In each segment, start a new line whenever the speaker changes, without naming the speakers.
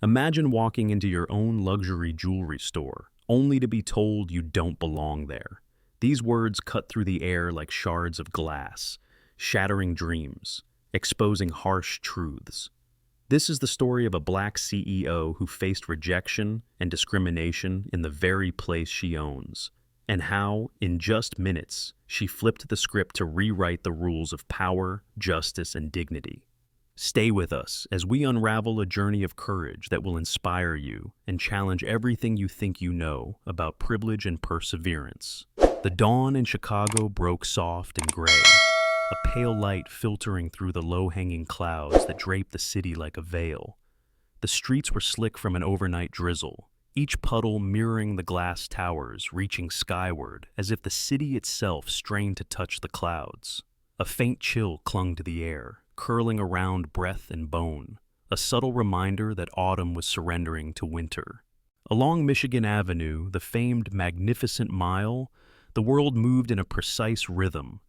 Imagine walking into your own luxury jewelry store, only to be told you don't belong there. These words cut through the air like shards of glass, shattering dreams, exposing harsh truths. This is the story of a black CEO who faced rejection and discrimination in the very place she owns, and how, in just minutes, she flipped the script to rewrite the rules of power, justice, and dignity. Stay with us as we unravel a journey of courage that will inspire you and challenge everything you think you know about privilege and perseverance. The dawn in Chicago broke soft and gray, a pale light filtering through the low-hanging clouds that draped the city like a veil. The streets were slick from an overnight drizzle, each puddle mirroring the glass towers reaching skyward as if the city itself strained to touch the clouds. A faint chill clung to the air, curling around breath and bone, a subtle reminder that autumn was surrendering to winter. Along Michigan Avenue, the famed Magnificent Mile, the world moved in a precise rhythm,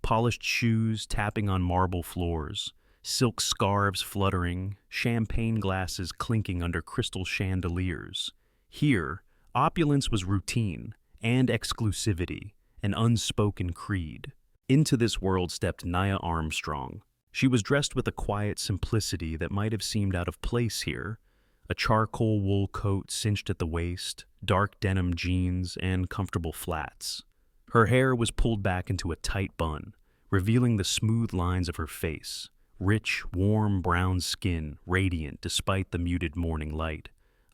polished shoes tapping on marble floors, silk scarves fluttering, champagne glasses clinking under crystal chandeliers. Here, opulence was routine and exclusivity, an unspoken creed. Into this world stepped Nia Armstrong. She was dressed with a quiet simplicity that might have seemed out of place here, a charcoal wool coat cinched at the waist, dark denim jeans, and comfortable flats. Her hair was pulled back into a tight bun, revealing the smooth lines of her face, rich, warm brown skin radiant despite the muted morning light,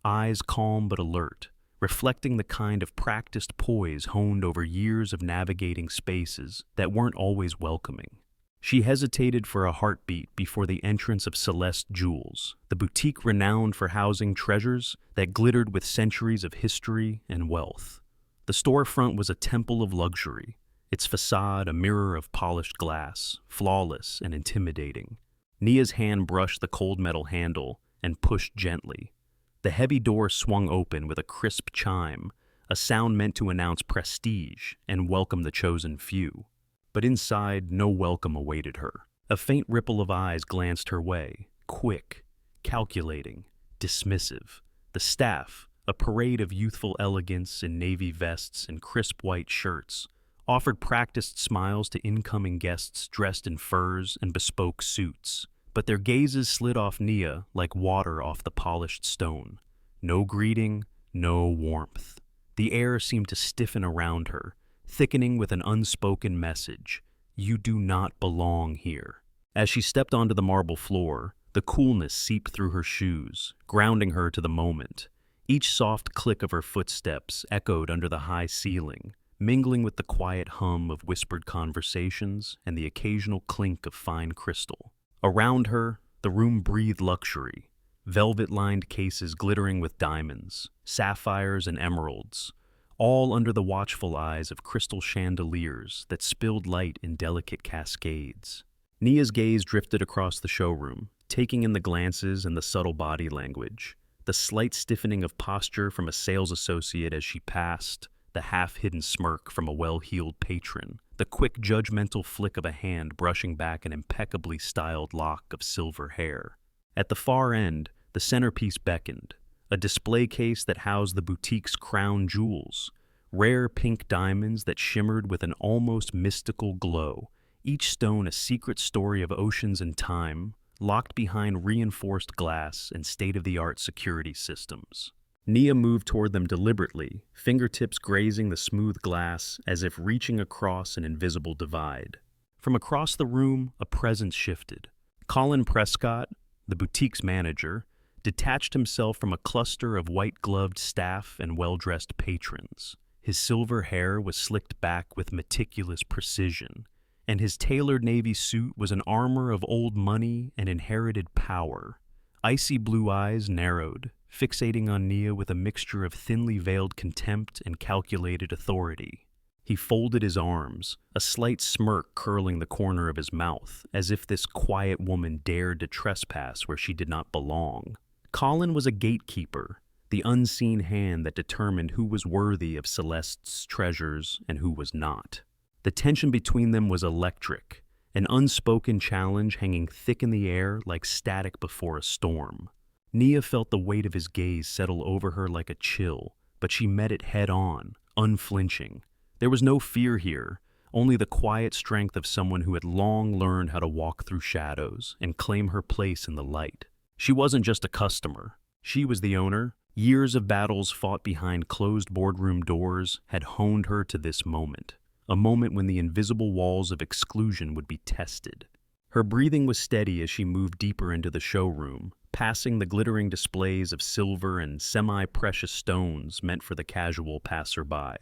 eyes calm but alert, reflecting the kind of practiced poise honed over years of navigating spaces that weren't always welcoming. She hesitated for a heartbeat before the entrance of Celeste Jewels, the boutique renowned for housing treasures that glittered with centuries of history and wealth. The storefront was a temple of luxury, its facade a mirror of polished glass, flawless and intimidating. Nia's hand brushed the cold metal handle and pushed gently. The heavy door swung open with a crisp chime, a sound meant to announce prestige and welcome the chosen few. But inside, no welcome awaited her. A faint ripple of eyes glanced her way, quick, calculating, dismissive. The staff, a parade of youthful elegance in navy vests and crisp white shirts, offered practiced smiles to incoming guests dressed in furs and bespoke suits. But their gazes slid off Nia like water off the polished stone. No greeting, no warmth. The air seemed to stiffen around her, thickening with an unspoken message: you do not belong here. As she stepped onto the marble floor, the coolness seeped through her shoes, grounding her to the moment. Each soft click of her footsteps echoed under the high ceiling, mingling with the quiet hum of whispered conversations and the occasional clink of fine crystal. Around her, the room breathed luxury, velvet-lined cases glittering with diamonds, sapphires, and emeralds, all under the watchful eyes of crystal chandeliers that spilled light in delicate cascades. Nia's gaze drifted across the showroom, taking in the glances and the subtle body language, the slight stiffening of posture from a sales associate as she passed, the half-hidden smirk from a well-heeled patron, the quick judgmental flick of a hand brushing back an impeccably styled lock of silver hair. At the far end, the centerpiece beckoned, a display case that housed the boutique's crown jewels, rare pink diamonds that shimmered with an almost mystical glow, each stone a secret story of oceans and time, locked behind reinforced glass and state-of-the-art security systems. Nia moved toward them deliberately, fingertips grazing the smooth glass as if reaching across an invisible divide. From across the room, a presence shifted. Colin Prescott, the boutique's manager, detached himself from a cluster of white-gloved staff and well-dressed patrons. His silver hair was slicked back with meticulous precision, and his tailored navy suit was an armor of old money and inherited power. Icy blue eyes narrowed, fixating on Nia with a mixture of thinly veiled contempt and calculated authority. He folded his arms, a slight smirk curling the corner of his mouth, as if this quiet woman dared to trespass where she did not belong. Colin was a gatekeeper, the unseen hand that determined who was worthy of Celeste's treasures and who was not. The tension between them was electric, an unspoken challenge hanging thick in the air like static before a storm. Nia felt the weight of his gaze settle over her like a chill, but she met it head-on, unflinching. There was no fear here, only the quiet strength of someone who had long learned how to walk through shadows and claim her place in the light. She wasn't just a customer. She was the owner. Years of battles fought behind closed boardroom doors had honed her to this moment, a moment when the invisible walls of exclusion would be tested. Her breathing was steady as she moved deeper into the showroom, passing the glittering displays of silver and semi-precious stones meant for the casual passerby.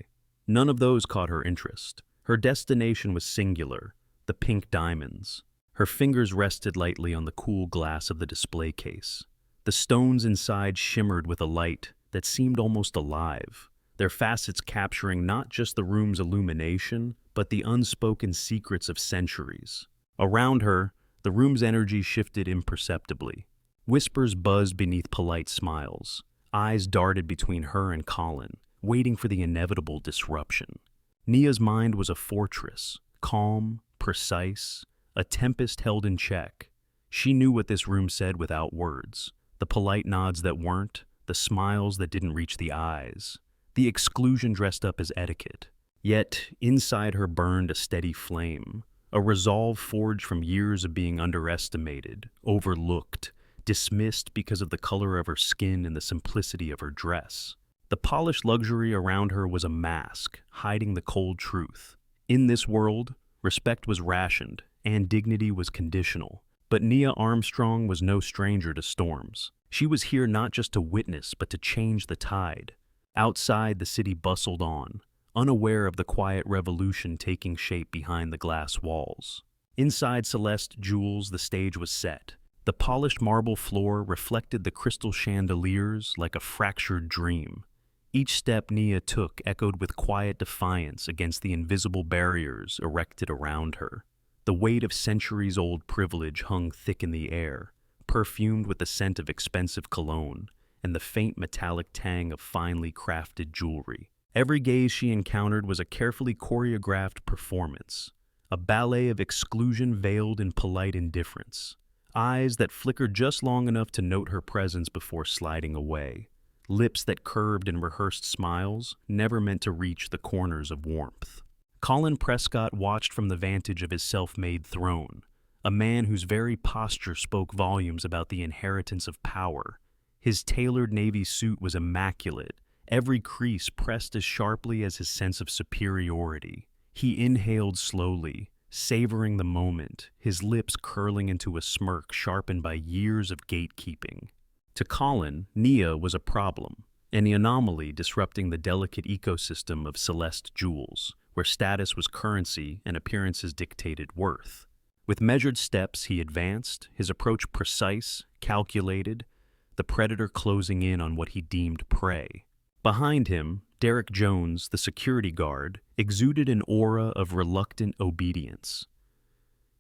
None of those caught her interest. Her destination was singular, the pink diamonds. Her fingers rested lightly on the cool glass of the display case. The stones inside shimmered with a light that seemed almost alive, their facets capturing not just the room's illumination, but the unspoken secrets of centuries. Around her, the room's energy shifted imperceptibly. Whispers buzzed beneath polite smiles. Eyes darted between her and Colin, waiting for the inevitable disruption. Nia's mind was a fortress, calm, precise, a tempest held in check. She knew what this room said without words. The polite nods that weren't, the smiles that didn't reach the eyes, the exclusion dressed up as etiquette. Yet, inside her burned a steady flame, a resolve forged from years of being underestimated, overlooked, dismissed because of the color of her skin and the simplicity of her dress. The polished luxury around her was a mask, hiding the cold truth. In this world, respect was rationed, and dignity was conditional. But Nia Armstrong was no stranger to storms. She was here not just to witness, but to change the tide. Outside, the city bustled on, unaware of the quiet revolution taking shape behind the glass walls. Inside Celeste Jewels, the stage was set. The polished marble floor reflected the crystal chandeliers like a fractured dream. Each step Nia took echoed with quiet defiance against the invisible barriers erected around her. The weight of centuries-old privilege hung thick in the air, perfumed with the scent of expensive cologne and the faint metallic tang of finely crafted jewelry. Every gaze she encountered was a carefully choreographed performance, a ballet of exclusion veiled in polite indifference, eyes that flickered just long enough to note her presence before sliding away, lips that curved in rehearsed smiles, never meant to reach the corners of warmth. Colin Prescott watched from the vantage of his self-made throne, a man whose very posture spoke volumes about the inheritance of power. His tailored navy suit was immaculate, every crease pressed as sharply as his sense of superiority. He inhaled slowly, savoring the moment, his lips curling into a smirk sharpened by years of gatekeeping. To Colin, Nia was a problem, an anomaly disrupting the delicate ecosystem of Celeste Jewels, where status was currency and appearances dictated worth. With measured steps, he advanced, his approach precise, calculated, the predator closing in on what he deemed prey. Behind him, Derek Jones, the security guard, exuded an aura of reluctant obedience.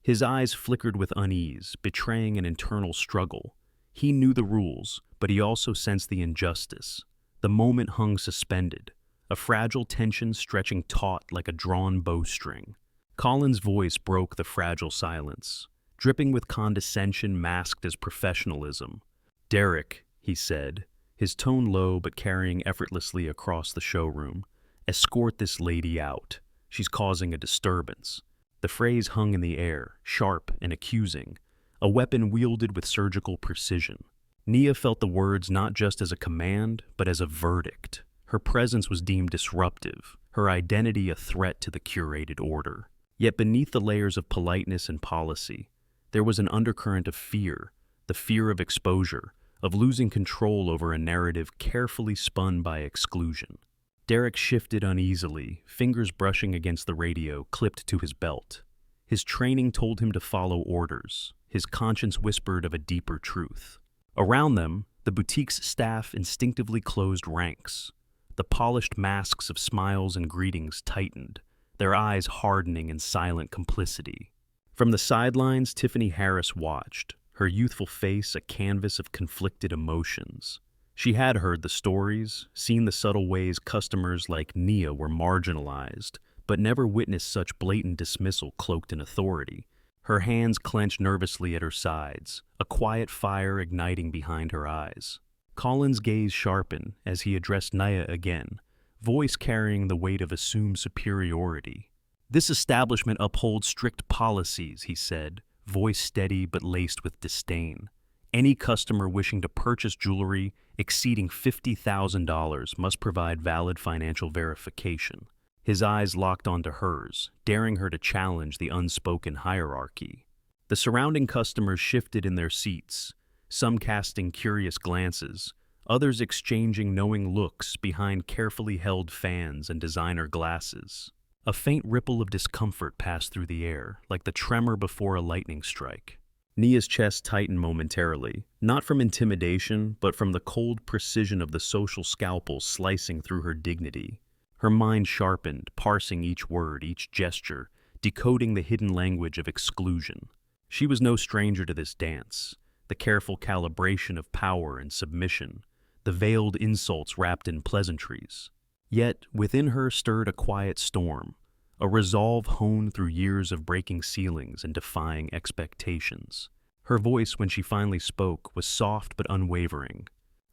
His eyes flickered with unease, betraying an internal struggle. He knew the rules, but he also sensed the injustice. The moment hung suspended, a fragile tension stretching taut like a drawn bowstring. Colin's voice broke the fragile silence, dripping with condescension masked as professionalism. "Derek," he said, his tone low but carrying effortlessly across the showroom, "escort this lady out. She's causing a disturbance." The phrase hung in the air, sharp and accusing, a weapon wielded with surgical precision. Nia felt the words not just as a command, but as a verdict. Her presence was deemed disruptive, her identity a threat to the curated order. Yet beneath the layers of politeness and policy, there was an undercurrent of fear, the fear of exposure, of losing control over a narrative carefully spun by exclusion. Derek shifted uneasily, fingers brushing against the radio clipped to his belt. His training told him to follow orders. His conscience whispered of a deeper truth. Around them, the boutique's staff instinctively closed ranks. The polished masks of smiles and greetings tightened, their eyes hardening in silent complicity. From the sidelines, Tiffany Harris watched, her youthful face a canvas of conflicted emotions. She had heard the stories, seen the subtle ways customers like Nia were marginalized, but never witnessed such blatant dismissal cloaked in authority. Her hands clenched nervously at her sides, a quiet fire igniting behind her eyes. Colin's gaze sharpened as he addressed Naya again, voice carrying the weight of assumed superiority. "This establishment upholds strict policies," he said, voice steady but laced with disdain. "Any customer wishing to purchase jewelry exceeding $50,000 must provide valid financial verification." His eyes locked onto hers, daring her to challenge the unspoken hierarchy. The surrounding customers shifted in their seats, some casting curious glances, others exchanging knowing looks behind carefully held fans and designer glasses. A faint ripple of discomfort passed through the air, like the tremor before a lightning strike. Nia's chest tightened momentarily, not from intimidation, but from the cold precision of the social scalpel slicing through her dignity. Her mind sharpened, parsing each word, each gesture, decoding the hidden language of exclusion. She was no stranger to this dance, the careful calibration of power and submission, the veiled insults wrapped in pleasantries. Yet within her stirred a quiet storm, a resolve honed through years of breaking ceilings and defying expectations. Her voice, when she finally spoke, was soft but unwavering.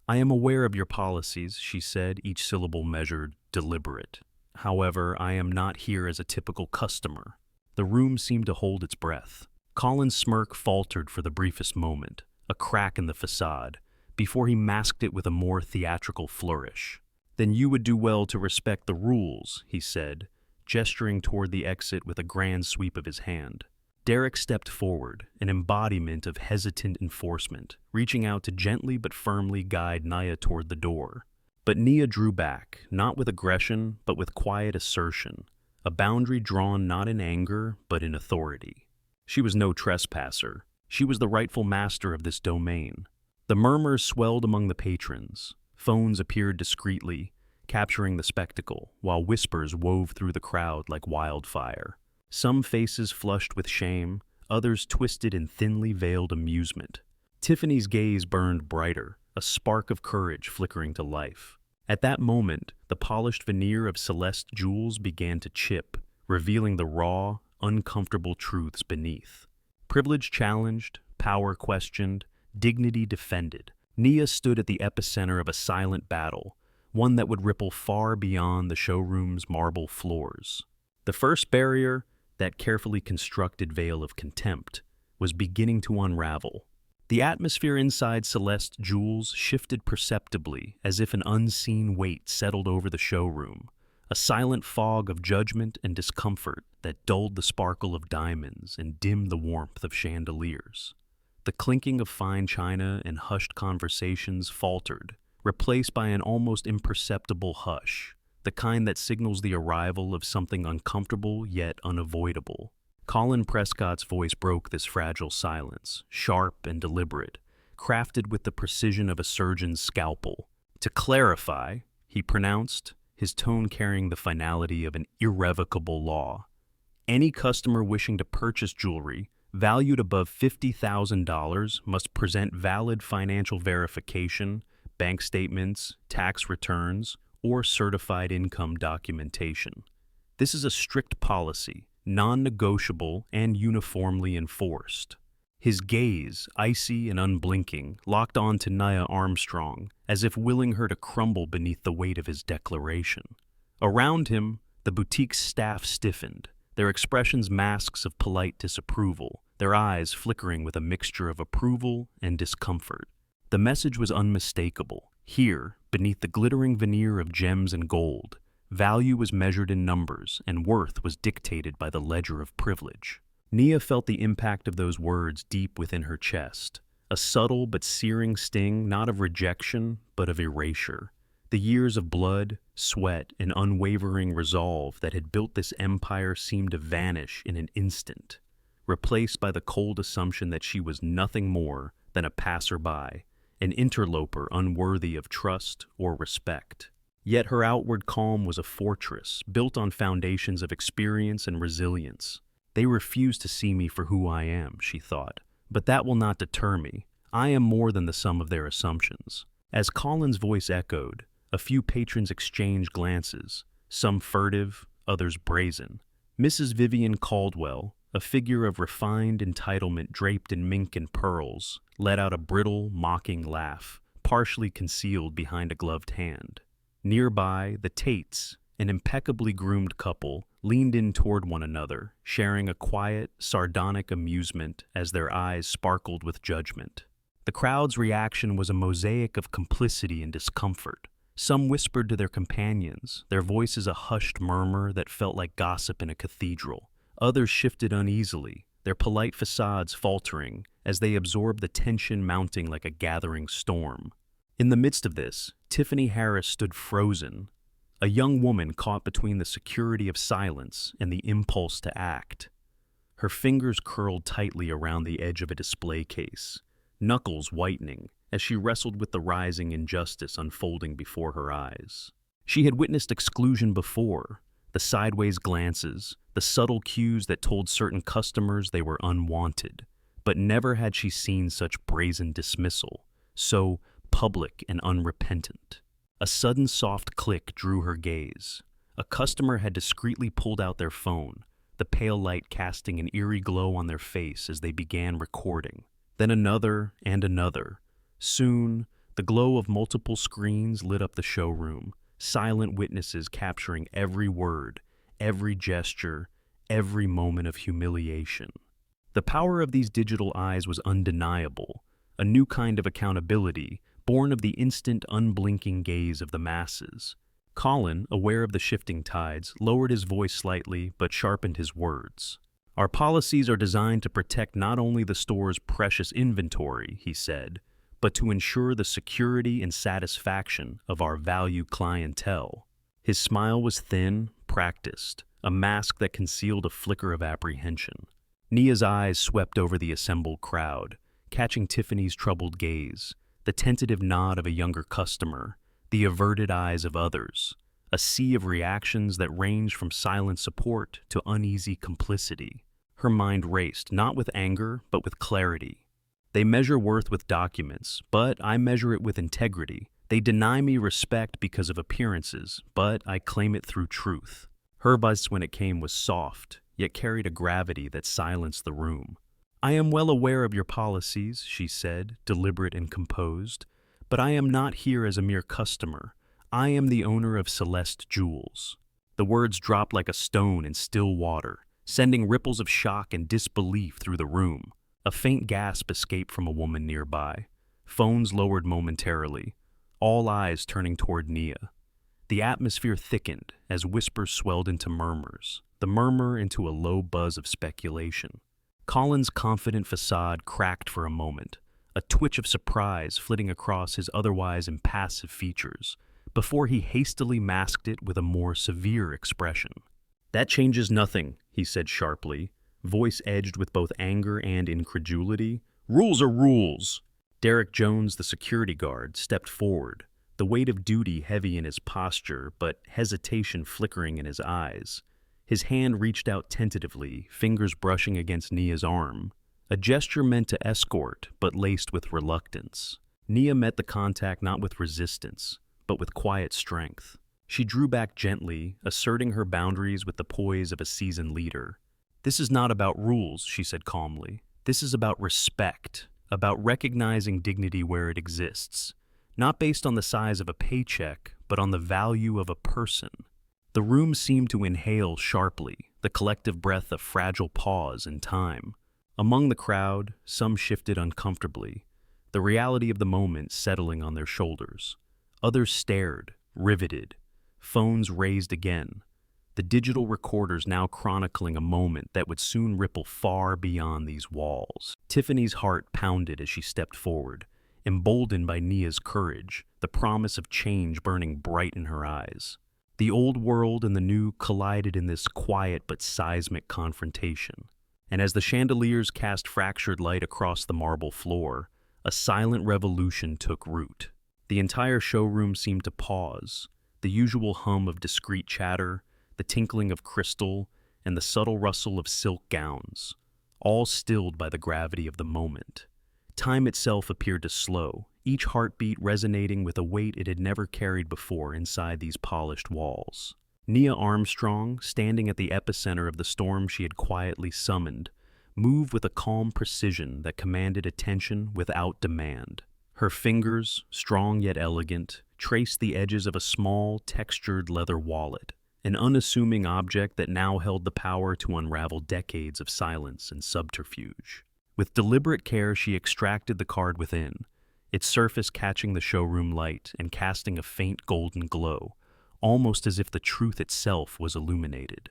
"I am aware of your policies," she said, each syllable measured, deliberate. "However, I am not here as a typical customer." The room seemed to hold its breath. Colin's smirk faltered for the briefest moment, a crack in the facade, before he masked it with a more theatrical flourish. "Then you would do well to respect the rules," he said, gesturing toward the exit with a grand sweep of his hand. Derek stepped forward, an embodiment of hesitant enforcement, reaching out to gently but firmly guide Naya toward the door. But Nia drew back, not with aggression, but with quiet assertion, a boundary drawn not in anger, but in authority. She was no trespasser. She was the rightful master of this domain. The murmurs swelled among the patrons. Phones appeared discreetly, capturing the spectacle, while whispers wove through the crowd like wildfire. Some faces flushed with shame, others twisted in thinly veiled amusement. Tiffany's gaze burned brighter, a spark of courage flickering to life. At that moment, the polished veneer of Celeste jewels began to chip, revealing the raw, uncomfortable truths beneath. Privilege challenged, power questioned, dignity defended. Nia stood at the epicenter of a silent battle, one that would ripple far beyond the showroom's marble floors. The first barrier, that carefully constructed veil of contempt, was beginning to unravel. The atmosphere inside Celeste Jewels shifted perceptibly, as if an unseen weight settled over the showroom, a silent fog of judgment and discomfort that dulled the sparkle of diamonds and dimmed the warmth of chandeliers. The clinking of fine china and hushed conversations faltered, replaced by an almost imperceptible hush, the kind that signals the arrival of something uncomfortable yet unavoidable. Colin Prescott's voice broke this fragile silence, sharp and deliberate, crafted with the precision of a surgeon's scalpel. "To clarify," he pronounced, his tone carrying the finality of an irrevocable law, "any customer wishing to purchase jewelry valued above $50,000 must present valid financial verification, bank statements, tax returns, or certified income documentation. This is a strict policy, non-negotiable and uniformly enforced." His gaze, icy and unblinking, locked on to Nia Armstrong, as if willing her to crumble beneath the weight of his declaration. Around him, the boutique's staff stiffened, their expressions masks of polite disapproval, their eyes flickering with a mixture of approval and discomfort. The message was unmistakable. Here, beneath the glittering veneer of gems and gold, value was measured in numbers, and worth was dictated by the ledger of privilege. Nia felt the impact of those words deep within her chest, a subtle but searing sting not of rejection, but of erasure. The years of blood, sweat, and unwavering resolve that had built this empire seemed to vanish in an instant, replaced by the cold assumption that she was nothing more than a passerby, an interloper unworthy of trust or respect. Yet her outward calm was a fortress, built on foundations of experience and resilience. "They refuse to see me for who I am," she thought, "but that will not deter me. I am more than the sum of their assumptions." As Colin's voice echoed, a few patrons exchanged glances, some furtive, others brazen. Mrs. Vivian Caldwell, a figure of refined entitlement draped in mink and pearls, let out a brittle, mocking laugh, partially concealed behind a gloved hand. Nearby, the Tates, an impeccably groomed couple, leaned in toward one another, sharing a quiet, sardonic amusement as their eyes sparkled with judgment. The crowd's reaction was a mosaic of complicity and discomfort. Some whispered to their companions, their voices a hushed murmur that felt like gossip in a cathedral. Others shifted uneasily, their polite facades faltering as they absorbed the tension mounting like a gathering storm. In the midst of this, Tiffany Harris stood frozen, a young woman caught between the security of silence and the impulse to act. Her fingers curled tightly around the edge of a display case, knuckles whitening as she wrestled with the rising injustice unfolding before her eyes. She had witnessed exclusion before, the sideways glances, the subtle cues that told certain customers they were unwanted, but never had she seen such brazen dismissal, so public and unrepentant. A sudden soft click drew her gaze. A customer had discreetly pulled out their phone, the pale light casting an eerie glow on their face as they began recording. Then another and another. Soon, the glow of multiple screens lit up the showroom, silent witnesses capturing every word, every gesture, every moment of humiliation. The power of these digital eyes was undeniable, a new kind of accountability, born of the instant, unblinking gaze of the masses. Colin, aware of the shifting tides, lowered his voice slightly but sharpened his words. "Our policies are designed to protect not only the store's precious inventory," he said, "but to ensure the security and satisfaction of our valued clientele." His smile was thin, practiced, a mask that concealed a flicker of apprehension. Nia's eyes swept over the assembled crowd, catching Tiffany's troubled gaze, the tentative nod of a younger customer, the averted eyes of others, a sea of reactions that ranged from silent support to uneasy complicity. Her mind raced, not with anger, but with clarity. They measure worth with documents, but I measure it with integrity. They deny me respect because of appearances, but I claim it through truth. Her voice when it came was soft, yet carried a gravity that silenced the room. "I am well aware of your policies," she said, deliberate and composed, "but I am not here as a mere customer. I am the owner of Celeste Jewels." The words dropped like a stone in still water, sending ripples of shock and disbelief through the room. A faint gasp escaped from a woman nearby. Phones lowered momentarily, all eyes turning toward Nia. The atmosphere thickened as whispers swelled into murmurs, the murmur into a low buzz of speculation. Colin's confident facade cracked for a moment, a twitch of surprise flitting across his otherwise impassive features, before he hastily masked it with a more severe expression. "That changes nothing," he said sharply, voice edged with both anger and incredulity. "Rules are rules." Derek Jones, the security guard, stepped forward, the weight of duty heavy in his posture, but hesitation flickering in his eyes. His hand reached out tentatively, fingers brushing against Nia's arm, a gesture meant to escort, but laced with reluctance. Nia met the contact not with resistance, but with quiet strength. She drew back gently, asserting her boundaries with the poise of a seasoned leader. "This is not about rules," she said calmly. "This is about respect, about recognizing dignity where it exists, not based on the size of a paycheck, but on the value of a person." The room seemed to inhale sharply, the collective breath of fragile pause and time. Among the crowd, some shifted uncomfortably, the reality of the moment settling on their shoulders. Others stared, riveted, phones raised again, the digital recorders now chronicling a moment that would soon ripple far beyond these walls. Tiffany's heart pounded as she stepped forward, emboldened by Nia's courage, the promise of change burning bright in her eyes. The old world and the new collided in this quiet but seismic confrontation. And as the chandeliers cast fractured light across the marble floor, a silent revolution took root. The entire showroom seemed to pause, the usual hum of discreet chatter, the tinkling of crystal, and the subtle rustle of silk gowns, all stilled by the gravity of the moment. Time itself appeared to slow, each heartbeat resonating with a weight it had never carried before inside these polished walls. Nia Armstrong, standing at the epicenter of the storm she had quietly summoned, move with a calm precision that commanded attention without demand. Her fingers, strong yet elegant, traced the edges of a small, textured leather wallet, an unassuming object that now held the power to unravel decades of silence and subterfuge. With deliberate care, she extracted the card within, its surface catching the showroom light and casting a faint golden glow, almost as if the truth itself was illuminated.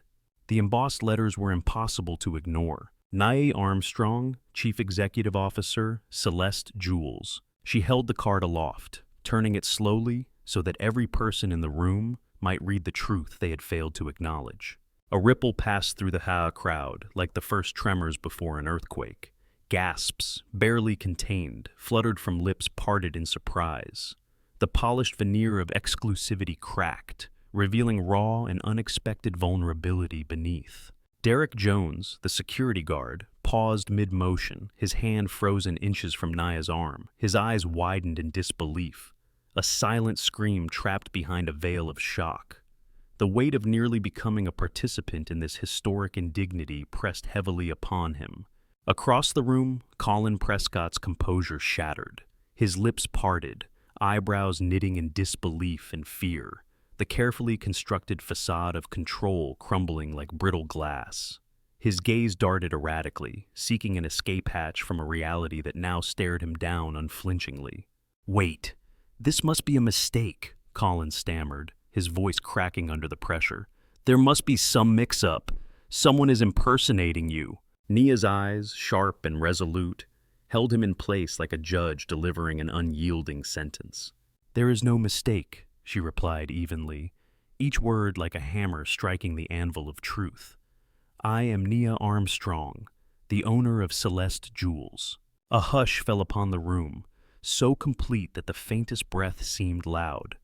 The embossed letters were impossible to ignore. Nye Armstrong, Chief Executive Officer, Celeste Jewels. She held the card aloft, turning it slowly so that every person in the room might read the truth they had failed to acknowledge. A ripple passed through the crowd, like the first tremors before an earthquake. Gasps, barely contained, fluttered from lips parted in surprise. The polished veneer of exclusivity cracked, revealing raw and unexpected vulnerability beneath. Derek Jones, the security guard, paused mid-motion, his hand frozen inches from Naya's arm. His eyes widened in disbelief. A silent scream trapped behind a veil of shock. The weight of nearly becoming a participant in this historic indignity pressed heavily upon him. Across the room, Colin Prescott's composure shattered. His lips parted, eyebrows knitting in disbelief and fear, the carefully constructed facade of control crumbling like brittle glass. His gaze darted erratically, seeking an escape hatch from a reality that now stared him down unflinchingly. "Wait, this must be a mistake," Colin stammered, his voice cracking under the pressure. "There must be some mix-up. Someone is impersonating you." Nia's eyes, sharp and resolute, held him in place like a judge delivering an unyielding sentence. "There is no mistake," she replied evenly, each word like a hammer striking the anvil of truth. "I am Nia Armstrong, the owner of Celeste Jewels." A hush fell upon the room, so complete that the faintest breath seemed loud.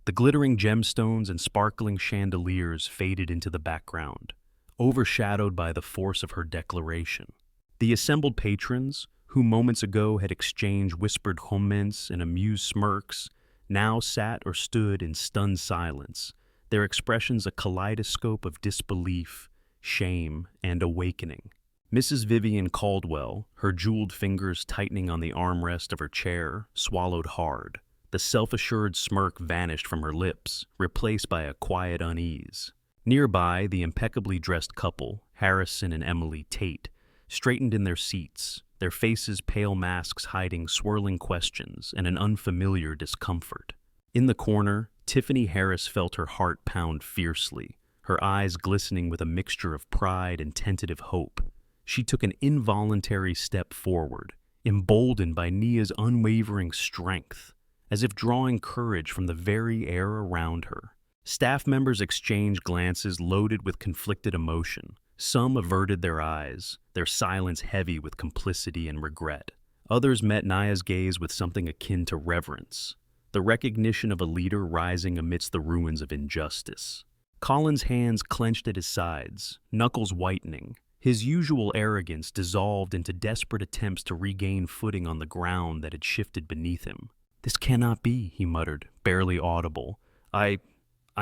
The glittering gemstones and sparkling chandeliers faded into the background, overshadowed by the force of her declaration. The assembled patrons, who moments ago had exchanged whispered comments and amused smirks, now sat or stood in stunned silence, their expressions a kaleidoscope of disbelief, shame, and awakening. Mrs. Vivian Caldwell, her jeweled fingers tightening on the armrest of her chair, swallowed hard. The self-assured smirk vanished from her lips, replaced by a quiet unease. Nearby, the impeccably dressed couple, Harrison and Emily Tate, straightened in their seats, their faces pale masks hiding swirling questions and an unfamiliar discomfort. In the corner, Tiffany Harris felt her heart pound fiercely, her eyes glistening with a mixture of pride and tentative hope. She took an involuntary step forward, emboldened by Nia's unwavering strength, as if drawing courage from the very air around her. Staff members exchanged glances loaded with conflicted emotion. Some averted their eyes, their silence heavy with complicity and regret. Others met Nia's gaze with something akin to reverence, the recognition of a leader rising amidst the ruins of injustice. Colin's hands clenched at his sides, knuckles whitening. His usual arrogance dissolved into desperate attempts to regain footing on the ground that had shifted beneath him. "This cannot be," he muttered, barely audible. I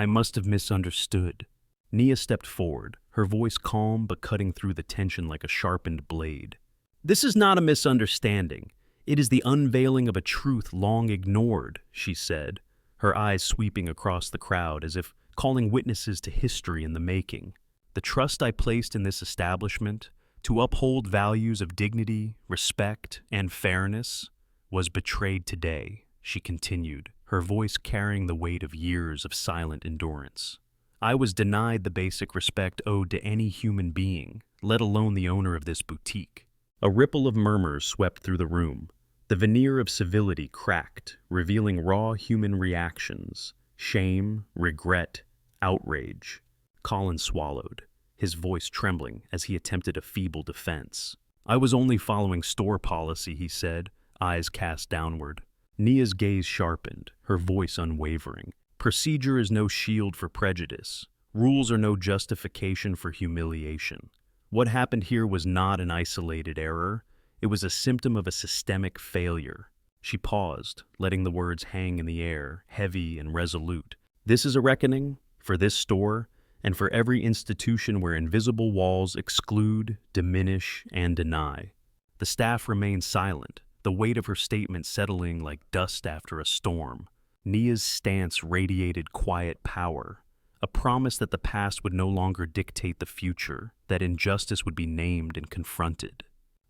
must have misunderstood." Nia stepped forward, her voice calm but cutting through the tension like a sharpened blade. "This is not a misunderstanding. It is the unveiling of a truth long ignored," she said, her eyes sweeping across the crowd as if calling witnesses to history in the making. "The trust I placed in this establishment, to uphold values of dignity, respect, and fairness, was betrayed today," she continued, her voice carrying the weight of years of silent endurance. "I was denied the basic respect owed to any human being, let alone the owner of this boutique." A ripple of murmurs swept through the room. The veneer of civility cracked, revealing raw human reactions: shame, regret, outrage. Colin swallowed, his voice trembling as he attempted a feeble defense. "I was only following store policy," he said, eyes cast downward. Nia's gaze sharpened, her voice unwavering. "Procedure is no shield for prejudice. Rules are no justification for humiliation. What happened here was not an isolated error. It was a symptom of a systemic failure." She paused, letting the words hang in the air, heavy and resolute. "This is a reckoning, for this store, and for every institution where invisible walls exclude, diminish, and deny. The staff remained silent, the weight of her statement settling like dust after a storm. Nia's stance radiated quiet power, a promise that the past would no longer dictate the future, that injustice would be named and confronted.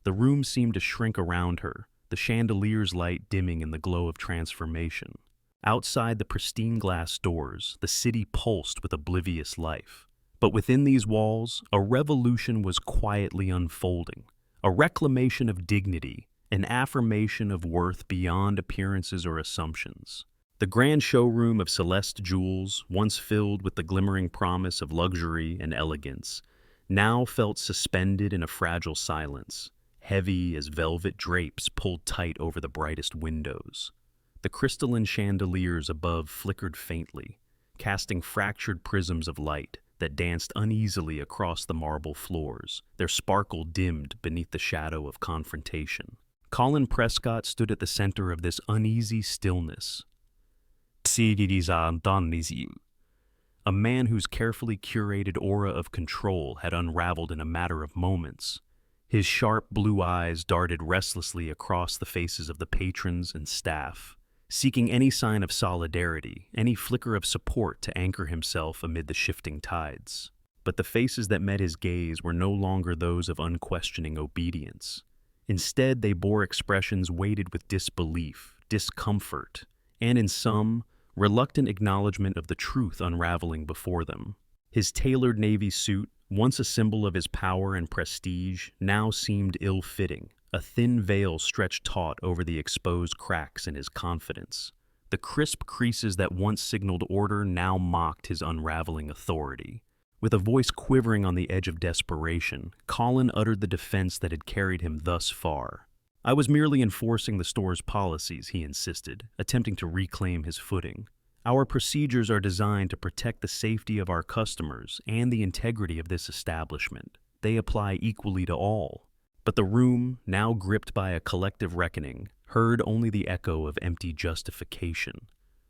The room seemed to shrink around her, the chandelier's light dimming in the glow of transformation. Outside the pristine glass doors, the city pulsed with oblivious life. But within these walls, a revolution was quietly unfolding, a reclamation of dignity, an affirmation of worth beyond appearances or assumptions. The grand showroom of Celeste jewels, once filled with the glimmering promise of luxury and elegance, now felt suspended in a fragile silence, heavy as velvet drapes pulled tight over the brightest windows. The crystalline chandeliers above flickered faintly, casting fractured prisms of light that danced uneasily across the marble floors, their sparkle dimmed beneath the shadow of confrontation. Colin Prescott stood at the center of this uneasy stillness. A man whose carefully curated aura of control had unraveled in a matter of moments. His sharp blue eyes darted restlessly across the faces of the patrons and staff, seeking any sign of solidarity, any flicker of support to anchor himself amid the shifting tides. But the faces that met his gaze were no longer those of unquestioning obedience. Instead, they bore expressions weighted with disbelief, discomfort, and in some, reluctant acknowledgement of the truth unraveling before them. His tailored navy suit, once a symbol of his power and prestige, now seemed ill-fitting. A thin veil stretched taut over the exposed cracks in his confidence. The crisp creases that once signaled order now mocked his unraveling authority. With a voice quivering on the edge of desperation, Colin uttered the defense that had carried him thus far. "I was merely enforcing the store's policies," he insisted, attempting to reclaim his footing. "Our procedures are designed to protect the safety of our customers and the integrity of this establishment. They apply equally to all." But the room, now gripped by a collective reckoning, heard only the echo of empty justification.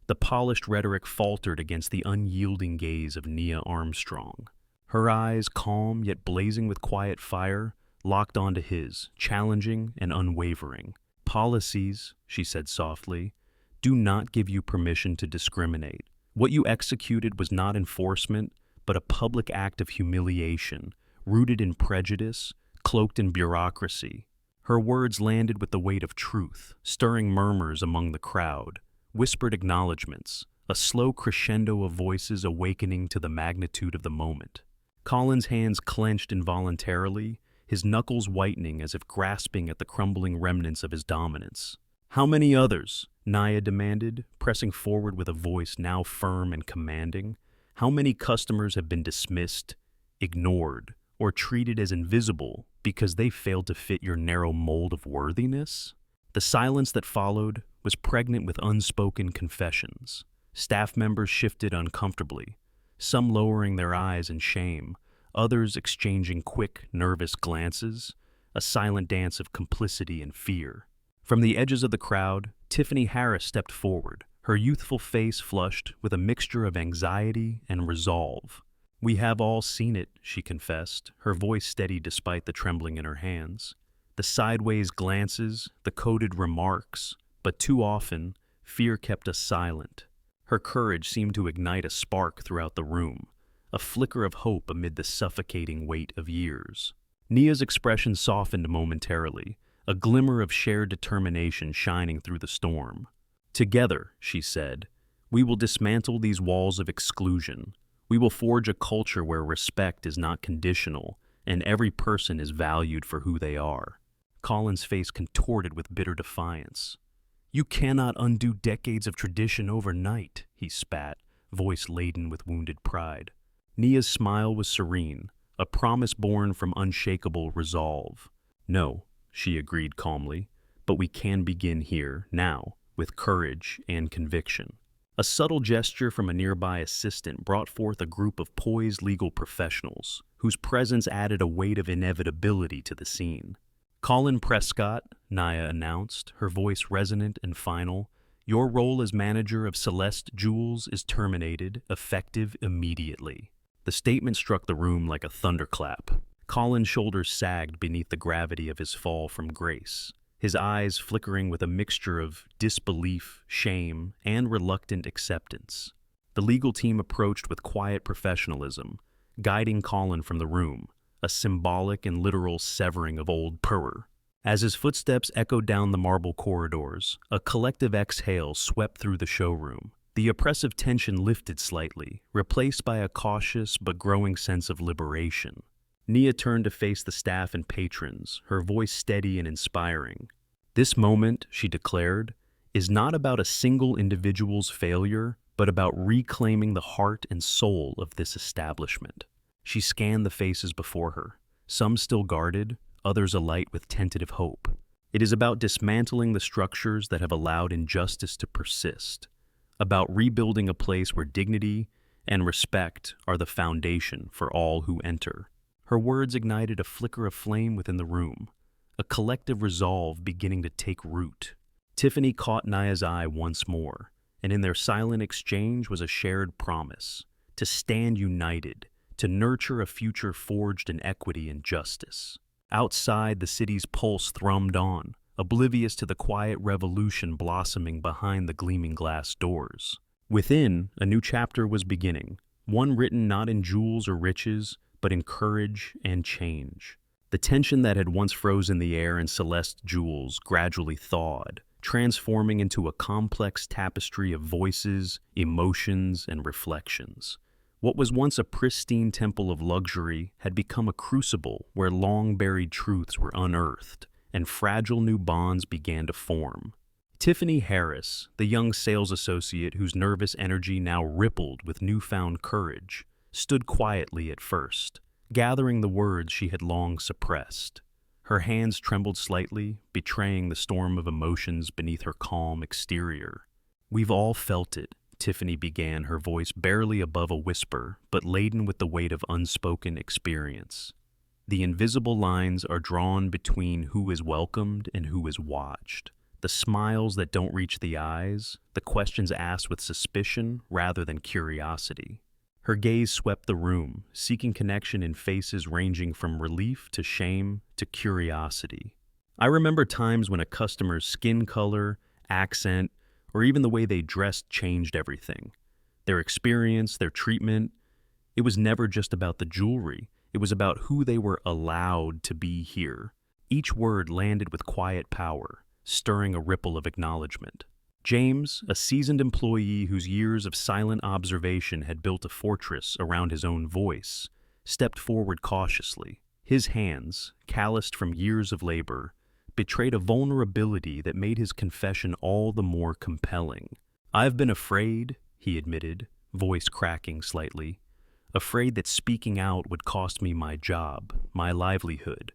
The polished rhetoric faltered against the unyielding gaze of Nia Armstrong. Her eyes, calm yet blazing with quiet fire, locked onto his, challenging and unwavering. "Policies," she said softly, "do not give you permission to discriminate. What you executed was not enforcement, but a public act of humiliation, rooted in prejudice, cloaked in bureaucracy." Her words landed with the weight of truth, stirring murmurs among the crowd, whispered acknowledgments, a slow crescendo of voices awakening to the magnitude of the moment. Colin's hands clenched involuntarily, his knuckles whitening as if grasping at the crumbling remnants of his dominance. "How many others?" Nia demanded, pressing forward with a voice now firm and commanding. "How many customers have been dismissed, ignored, or treated as invisible because they failed to fit your narrow mold of worthiness?" The silence that followed was pregnant with unspoken confessions. Staff members shifted uncomfortably, some lowering their eyes in shame, others exchanging quick, nervous glances, a silent dance of complicity and fear. From the edges of the crowd, Tiffany Harris stepped forward, her youthful face flushed with a mixture of anxiety and resolve. "We have all seen it," she confessed, her voice steady despite the trembling in her hands. "The sideways glances, the coded remarks, but too often, fear kept us silent." Her courage seemed to ignite a spark throughout the room, a flicker of hope amid the suffocating weight of years. Nia's expression softened momentarily, a glimmer of shared determination shining through the storm. "Together," she said, "we will dismantle these walls of exclusion. We will forge a culture where respect is not conditional and every person is valued for who they are." Colin's face contorted with bitter defiance. "You cannot undo decades of tradition overnight," he spat, voice laden with wounded pride. Nia's smile was serene, a promise born from unshakable resolve. "No," she agreed calmly, "but we can begin here, now, with courage and conviction." A subtle gesture from a nearby assistant brought forth a group of poised legal professionals, whose presence added a weight of inevitability to the scene. "Colin Prescott," Nia announced, her voice resonant and final, "your role as manager of Celeste Jewels is terminated, effective immediately." The statement struck the room like a thunderclap. Colin's shoulders sagged beneath the gravity of his fall from grace, his eyes flickering with a mixture of disbelief, shame, and reluctant acceptance. The legal team approached with quiet professionalism, guiding Colin from the room, a symbolic and literal severing of old power. As his footsteps echoed down the marble corridors, a collective exhale swept through the showroom. The oppressive tension lifted slightly, replaced by a cautious but growing sense of liberation. Nia turned to face the staff and patrons, her voice steady and inspiring. "This moment," she declared, "is not about a single individual's failure, but about reclaiming the heart and soul of this establishment." She scanned the faces before her, some still guarded, others alight with tentative hope. "It is about dismantling the structures that have allowed injustice to persist, about rebuilding a place where dignity and respect are the foundation for all who enter." Her words ignited a flicker of flame within the room, a collective resolve beginning to take root. Tiffany caught Nia's eye once more, and in their silent exchange was a shared promise to stand united, to nurture a future forged in equity and justice. Outside, the city's pulse thrummed on, oblivious to the quiet revolution blossoming behind the gleaming glass doors. Within, a new chapter was beginning, one written not in jewels or riches, but in courage and change. The tension that had once frozen the air in Celeste jewels gradually thawed, transforming into a complex tapestry of voices, emotions, and reflections. What was once a pristine temple of luxury had become a crucible where long-buried truths were unearthed, and fragile new bonds began to form. Tiffany Harris, the young sales associate whose nervous energy now rippled with newfound courage, stood quietly at first, gathering the words she had long suppressed. Her hands trembled slightly, betraying the storm of emotions beneath her calm exterior. "We've all felt it," Tiffany began, her voice barely above a whisper, but laden with the weight of unspoken experience. "The invisible lines are drawn between who is welcomed and who is watched. The smiles that don't reach the eyes, the questions asked with suspicion rather than curiosity." Her gaze swept the room, seeking connection in faces ranging from relief to shame to curiosity. "I remember times when a customer's skin color, accent, or even the way they dressed changed everything. Their experience, their treatment. It was never just about the jewelry. It was about who they were allowed to be here." Each word landed with quiet power, stirring a ripple of acknowledgement. James, a seasoned employee whose years of silent observation had built a fortress around his own voice, stepped forward cautiously. His hands, calloused from years of labor, betrayed a vulnerability that made his confession all the more compelling. "I've been afraid," he admitted, voice cracking slightly, "afraid that speaking out would cost me my job, my livelihood.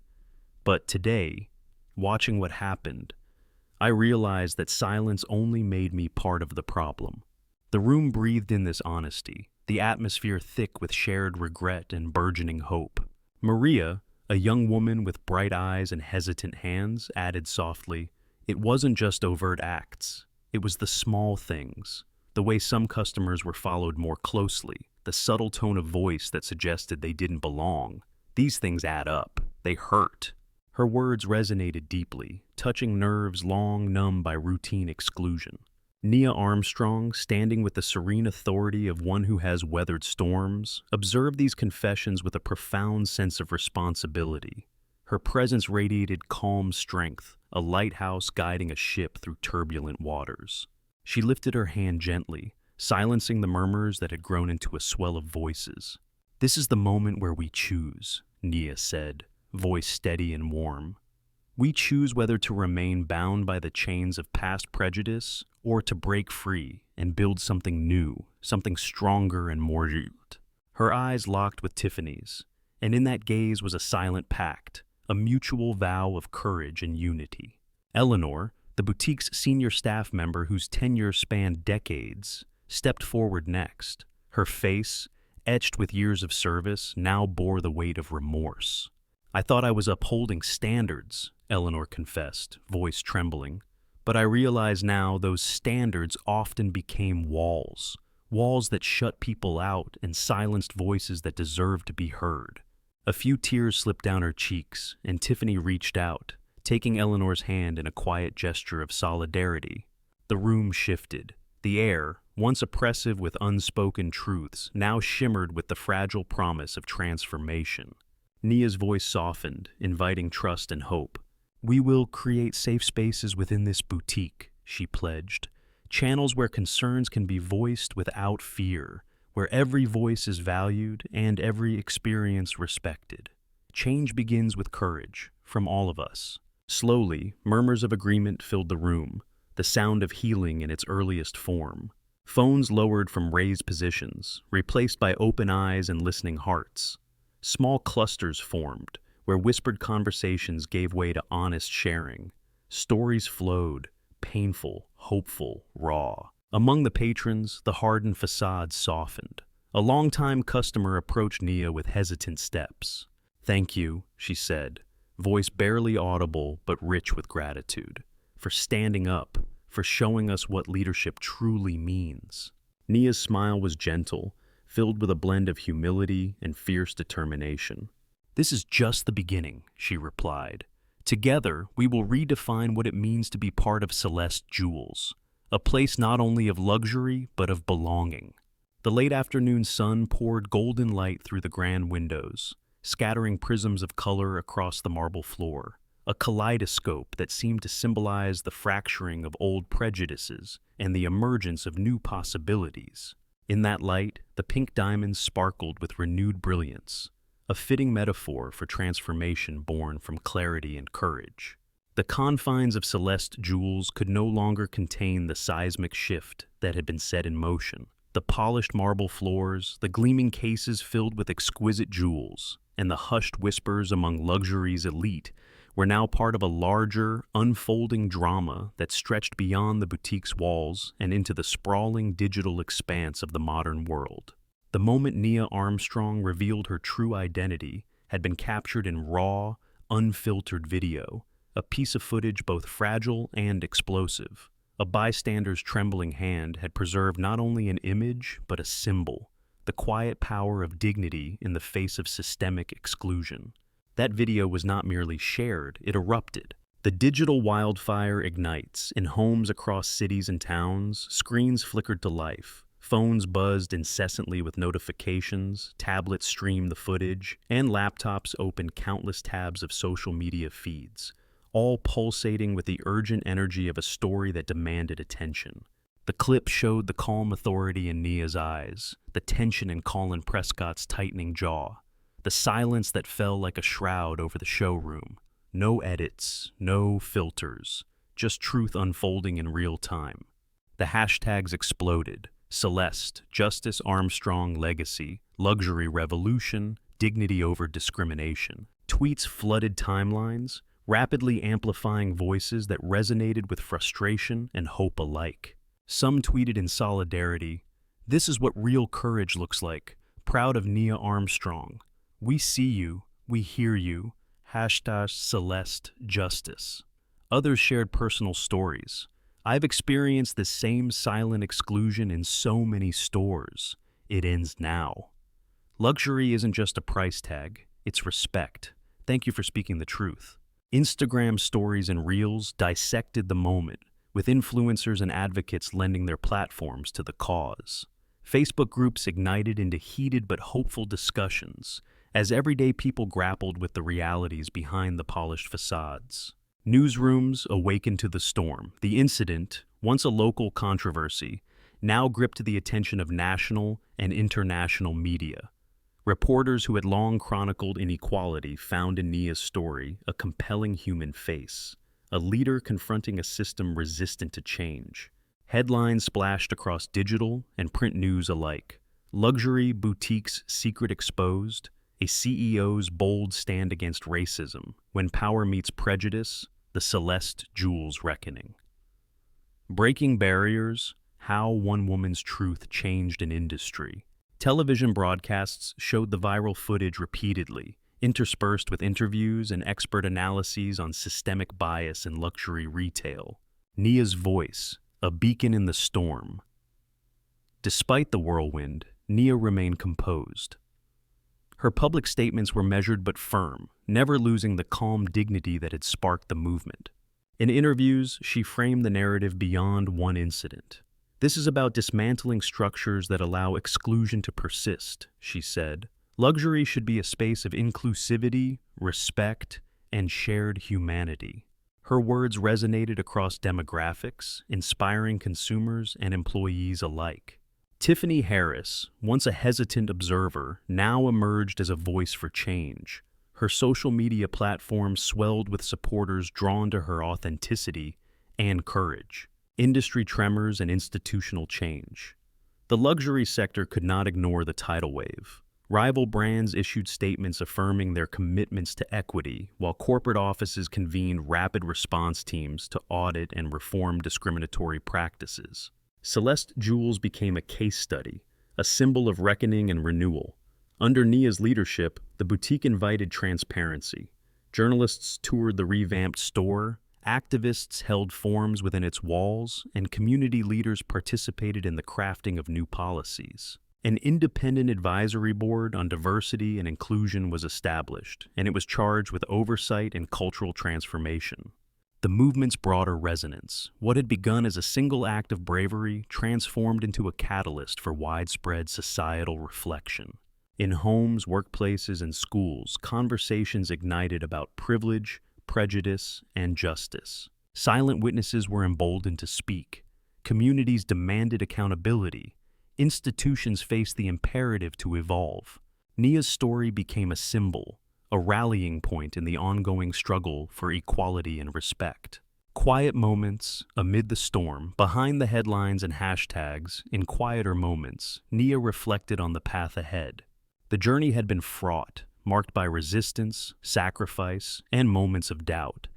But today, watching what happened, I realized that silence only made me part of the problem." The room breathed in this honesty, the atmosphere thick with shared regret and burgeoning hope. Maria, a young woman with bright eyes and hesitant hands, added softly, "It wasn't just overt acts. It was the small things, the way some customers were followed more closely, the subtle tone of voice that suggested they didn't belong. These things add up. They hurt." Her words resonated deeply, touching nerves long numb by routine exclusion. Nia Armstrong, standing with the serene authority of one who has weathered storms, observed these confessions with a profound sense of responsibility. Her presence radiated calm strength, a lighthouse guiding a ship through turbulent waters. She lifted her hand gently, silencing the murmurs that had grown into a swell of voices. "This is the moment where we choose," Nia said, voice steady and warm. "We choose whether to remain bound by the chains of past prejudice or to break free and build something new, something stronger and more just." Her eyes locked with Tiffany's, and in that gaze was a silent pact, a mutual vow of courage and unity. Eleanor, the boutique's senior staff member whose tenure spanned decades, stepped forward next. Her face, etched with years of service, now bore the weight of remorse. "I thought I was upholding standards," Eleanor confessed, voice trembling. "But I realize now those standards often became walls, walls that shut people out and silenced voices that deserved to be heard. A few tears slipped down her cheeks, and Tiffany reached out, taking Eleanor's hand in a quiet gesture of solidarity. The room shifted. The air, once oppressive with unspoken truths, now shimmered with the fragile promise of transformation. Nia's voice softened, inviting trust and hope. "We will create safe spaces within this boutique," she pledged. "Channels where concerns can be voiced without fear, where every voice is valued and every experience respected. Change begins with courage, from all of us." Slowly, murmurs of agreement filled the room, the sound of healing in its earliest form. Phones lowered from raised positions, replaced by open eyes and listening hearts. Small clusters formed, where whispered conversations gave way to honest sharing. Stories flowed, painful, hopeful, raw. Among the patrons, the hardened facades softened. A longtime customer approached Nia with hesitant steps. "Thank you," she said, voice barely audible but rich with gratitude, "for standing up, for showing us what leadership truly means." Nia's smile was gentle, filled with a blend of humility and fierce determination. "This is just the beginning," she replied. "Together, we will redefine what it means to be part of Celeste Jewels, a place not only of luxury but of belonging." The late afternoon sun poured golden light through the grand windows, scattering prisms of color across the marble floor, a kaleidoscope that seemed to symbolize the fracturing of old prejudices and the emergence of new possibilities. In that light, the pink diamonds sparkled with renewed brilliance, a fitting metaphor for transformation born from clarity and courage. The confines of Celeste Jewels could no longer contain the seismic shift that had been set in motion. The polished marble floors, the gleaming cases filled with exquisite jewels, and the hushed whispers among luxury's elite were now part of a larger, unfolding drama that stretched beyond the boutique's walls and into the sprawling digital expanse of the modern world. The moment Nia Armstrong revealed her true identity had been captured in raw, unfiltered video, a piece of footage both fragile and explosive. A bystander's trembling hand had preserved not only an image, but a symbol, the quiet power of dignity in the face of systemic exclusion. That video was not merely shared, it erupted. The digital wildfire ignites. In homes across cities and towns, screens flickered to life. Phones buzzed incessantly with notifications, tablets streamed the footage, and laptops opened countless tabs of social media feeds, all pulsating with the urgent energy of a story that demanded attention. The clip showed the calm authority in Nia's eyes, the tension in Colin Prescott's tightening jaw, the silence that fell like a shroud over the showroom. No edits, no filters, just truth unfolding in real time. The hashtags exploded. Celeste, Justice Armstrong Legacy, Luxury Revolution, Dignity over Discrimination. Tweets flooded timelines, rapidly amplifying voices that resonated with frustration and hope alike. Some tweeted in solidarity, "This is what real courage looks like. Proud of Nia Armstrong. We see you, we hear you. Hashtag Celeste Justice." Others shared personal stories. "I've experienced the same silent exclusion in so many stores. It ends now." Luxury isn't just a price tag, it's respect. Thank you for speaking the truth. Instagram stories and reels dissected the moment, with influencers and advocates lending their platforms to the cause. Facebook groups ignited into heated but hopeful discussions as everyday people grappled with the realities behind the polished facades. Newsrooms awakened to the storm. The incident, once a local controversy, now gripped the attention of national and international media. Reporters who had long chronicled inequality found in Nia's story a compelling human face, a leader confronting a system resistant to change. Headlines splashed across digital and print news alike. Luxury boutiques' secret exposed, a CEO's bold stand against racism. When power meets prejudice, the Celeste Jewels reckoning. Breaking barriers, how one woman's truth changed an industry. Television broadcasts showed the viral footage repeatedly, interspersed with interviews and expert analyses on systemic bias in luxury retail. Nia's voice, a beacon in the storm. Despite the whirlwind, Nia remained composed. Her public statements were measured but firm, never losing the calm dignity that had sparked the movement. In interviews, she framed the narrative beyond one incident. "This is about dismantling structures that allow exclusion to persist," she said. "Luxury should be a space of inclusivity, respect, and shared humanity." Her words resonated across demographics, inspiring consumers and employees alike. Tiffany Harris, once a hesitant observer, now emerged as a voice for change. Her social media platform swelled with supporters drawn to her authenticity and courage. Industry tremors and institutional change. The luxury sector could not ignore the tidal wave. Rival brands issued statements affirming their commitments to equity, while corporate offices convened rapid response teams to audit and reform discriminatory practices. Celeste Jewels became a case study, a symbol of reckoning and renewal. Under Nia's leadership, the boutique invited transparency. Journalists toured the revamped store, activists held forums within its walls, and community leaders participated in the crafting of new policies. An independent advisory board on diversity and inclusion was established, and it was charged with oversight and cultural transformation. The movement's broader resonance, what had begun as a single act of bravery, transformed into a catalyst for widespread societal reflection. In homes, workplaces, and schools, conversations ignited about privilege, prejudice, and justice. Silent witnesses were emboldened to speak. Communities demanded accountability. Institutions faced the imperative to evolve. Nia's story became a symbol, a rallying point in the ongoing struggle for equality and respect. Quiet moments, amid the storm, behind the headlines and hashtags, in quieter moments, Nia reflected on the path ahead. The journey had been fraught, marked by resistance, sacrifice, and moments of doubt.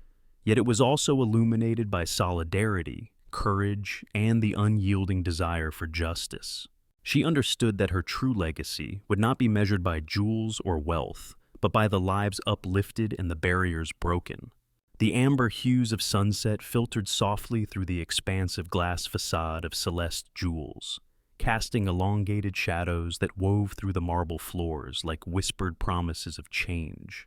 Yet it was also illuminated by solidarity, courage, and the unyielding desire for justice. She understood that her true legacy would not be measured by jewels or wealth, but by the lives uplifted and the barriers broken. The amber hues of sunset filtered softly through the expansive glass facade of Celeste Jewels, casting elongated shadows that wove through the marble floors like whispered promises of change.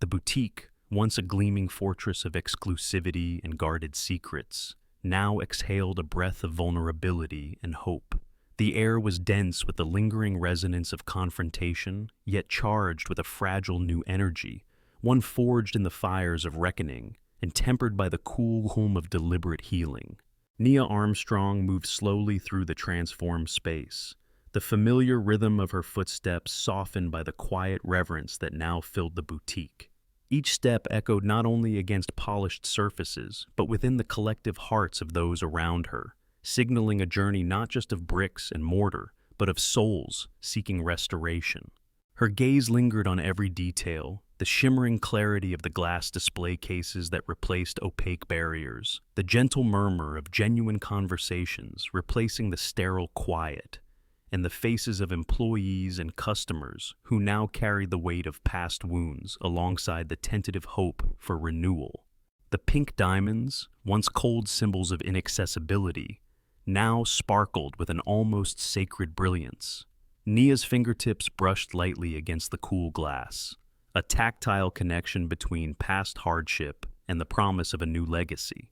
The boutique, once a gleaming fortress of exclusivity and guarded secrets, now exhaled a breath of vulnerability and hope. The air was dense with the lingering resonance of confrontation, yet charged with a fragile new energy, one forged in the fires of reckoning and tempered by the cool hum of deliberate healing. Nia Armstrong moved slowly through the transformed space, the familiar rhythm of her footsteps softened by the quiet reverence that now filled the boutique. Each step echoed not only against polished surfaces, but within the collective hearts of those around her, signaling a journey not just of bricks and mortar, but of souls seeking restoration. Her gaze lingered on every detail, the shimmering clarity of the glass display cases that replaced opaque barriers, the gentle murmur of genuine conversations replacing the sterile quiet, and the faces of employees and customers who now carried the weight of past wounds alongside the tentative hope for renewal. The pink diamonds, once cold symbols of inaccessibility, now sparkled with an almost sacred brilliance. Nia's fingertips brushed lightly against the cool glass, a tactile connection between past hardship and the promise of a new legacy.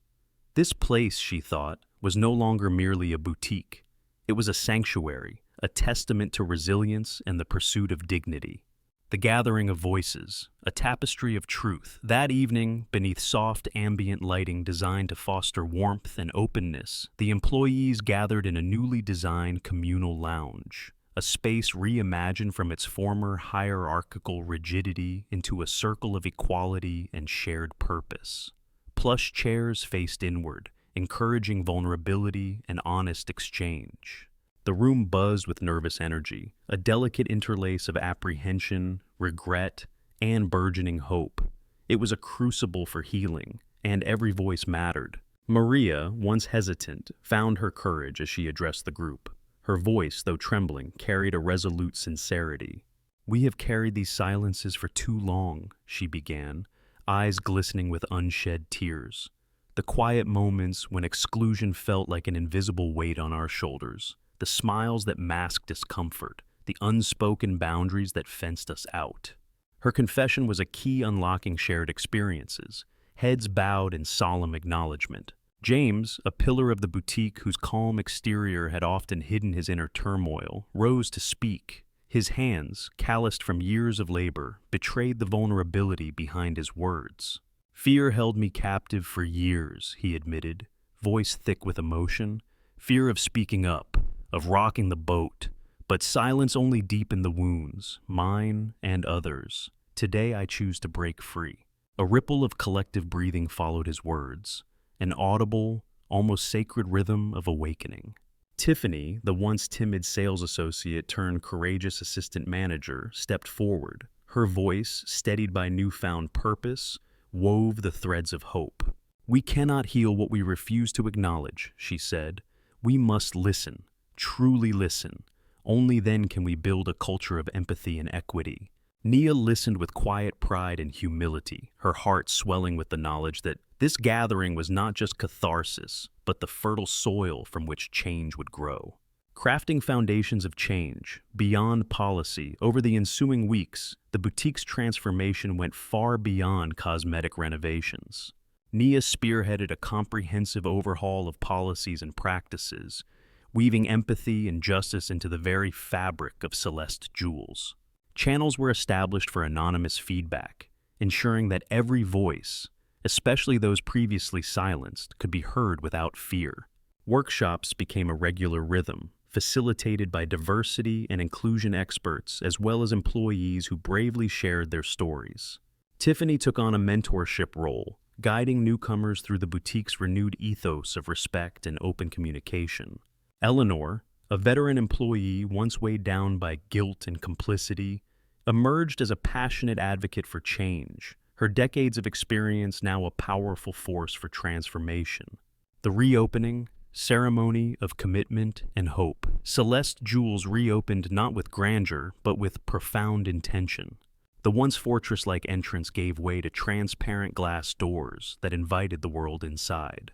This place, she thought, was no longer merely a boutique. It was a sanctuary, a testament to resilience and the pursuit of dignity. The gathering of voices, a tapestry of truth. That evening, beneath soft ambient lighting designed to foster warmth and openness, the employees gathered in a newly designed communal lounge, a space reimagined from its former hierarchical rigidity into a circle of equality and shared purpose. Plush chairs faced inward, encouraging vulnerability and honest exchange. The room buzzed with nervous energy, a delicate interlace of apprehension, regret, and burgeoning hope. It was a crucible for healing, and every voice mattered. Maria, once hesitant, found her courage as she addressed the group. Her voice, though trembling, carried a resolute sincerity. "We have carried these silences for too long," she began, eyes glistening with unshed tears. "The quiet moments when exclusion felt like an invisible weight on our shoulders. the smiles that masked discomfort, the unspoken boundaries that fenced us out. Her confession was a key unlocking shared experiences, heads bowed in solemn acknowledgement. James, a pillar of the boutique whose calm exterior had often hidden his inner turmoil, rose to speak. His hands, calloused from years of labor, betrayed the vulnerability behind his words. "Fear held me captive for years," he admitted, voice thick with emotion. "Fear of speaking up, of rocking the boat. But silence only deepened the wounds, mine and others. Today I choose to break free." A ripple of collective breathing followed his words, an audible, almost sacred rhythm of awakening. Tiffany, the once timid sales associate turned courageous assistant manager, stepped forward. Her voice, steadied by newfound purpose, wove the threads of hope. "We cannot heal what we refuse to acknowledge," she said. "We must listen, truly listen. Only then can we build a culture of empathy and equity." Nia listened with quiet pride and humility, her heart swelling with the knowledge that this gathering was not just catharsis, but the fertile soil from which change would grow. Crafting foundations of change, beyond policy, over the ensuing weeks, the boutique's transformation went far beyond cosmetic renovations. Nia spearheaded a comprehensive overhaul of policies and practices, weaving empathy and justice into the very fabric of Celeste Jewels. Channels were established for anonymous feedback, ensuring that every voice, especially those previously silenced, could be heard without fear. Workshops became a regular rhythm, facilitated by diversity and inclusion experts as well as employees who bravely shared their stories. Tiffany took on a mentorship role, guiding newcomers through the boutique's renewed ethos of respect and open communication. Eleanor, a veteran employee once weighed down by guilt and complicity, emerged as a passionate advocate for change, her decades of experience now a powerful force for transformation. The reopening, ceremony of commitment and hope. Celeste Jewels reopened not with grandeur, but with profound intention. The once fortress-like entrance gave way to transparent glass doors that invited the world inside.